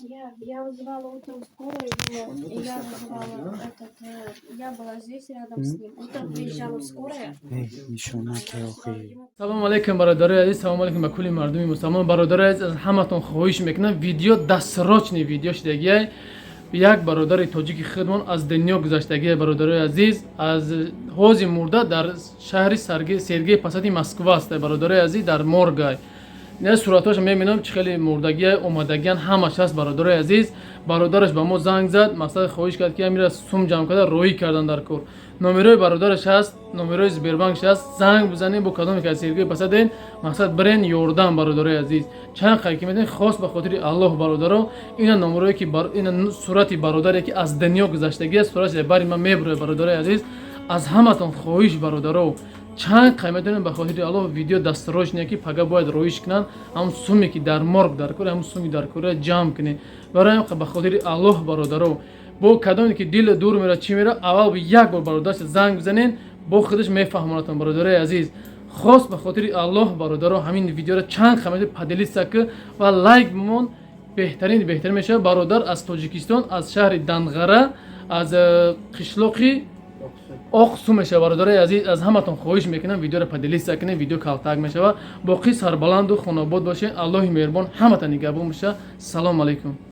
Я вызывала утром скорую, и я вызывала я была здесь рядом с ним. Утром приезжала скорая. салому алейкум бародари азиз, салому алейкум ба кулли мардуми мусулмон. Бародари азиз, аз ҳаматон хоҳиш мекунам видео дастрочни видео шудагиай. як бародари тоҷики худмон аз дунё гузаштагиай. Бародари азиз, аз ҳози мурда дар шаҳри Сергей Посади Москва аст. Бародари азиз, дар моргай не сураташ мебинам чи хеле мурдагиай омадагиан ҳамаш ҳаст. Бародари азиз, бародараш ба мо занг зад, мақсад хоҳиш кард ки амира сум ҷамъ карда роҳӣ кардан дар кор. номерои бародараш ҳаст, номерои Сбербанкш ҳаст. занг бизанед бо кадоме ки аз Сергей Посаден, мақсад бирен ёрдам. Бародари азиз, чанд қайки меден хос ба хотири Аллоҳ. бародаро, ина номерои ки ина сурати бародаре ки аз дунё гузаштагиа сурати бари ман мебуре. Бародари азиз, аз ҳаматон хоҳиш бародаро, чанд қайматон ба хотири Аллоҳ видео дастрочне ки пага бояд роиш кунанд. ҳамн суме ки дар морг дар кор, ҳамн суми дар кора ҷамъ кунед. барои ба хотири Аллоҳ бародаро, бо кадоме ки дил дур мера чи мера, аввал як бор бародараш занг бизанед, бо худаш мефаҳмонатон. бародари азиз, хос ба хотири Аллоҳ бародаро, ҳамин видеоро чанд қаймати падилиса ки ва лайк бимон, беҳтарин мешавад. бародар аз Тоҷикистон, аз шаҳри Дангара, аз қишлоқи Оқсу мешавад. бародари азиз, аз ҳаматон хоҳиш мекунам видеоро падилиса кунед. видео калтак мешавад. боқӣ сарбаланду хонобод бошед. Аллоҳи меҳрубон ҳаматон нигаҳбон бошад. салому алейкум.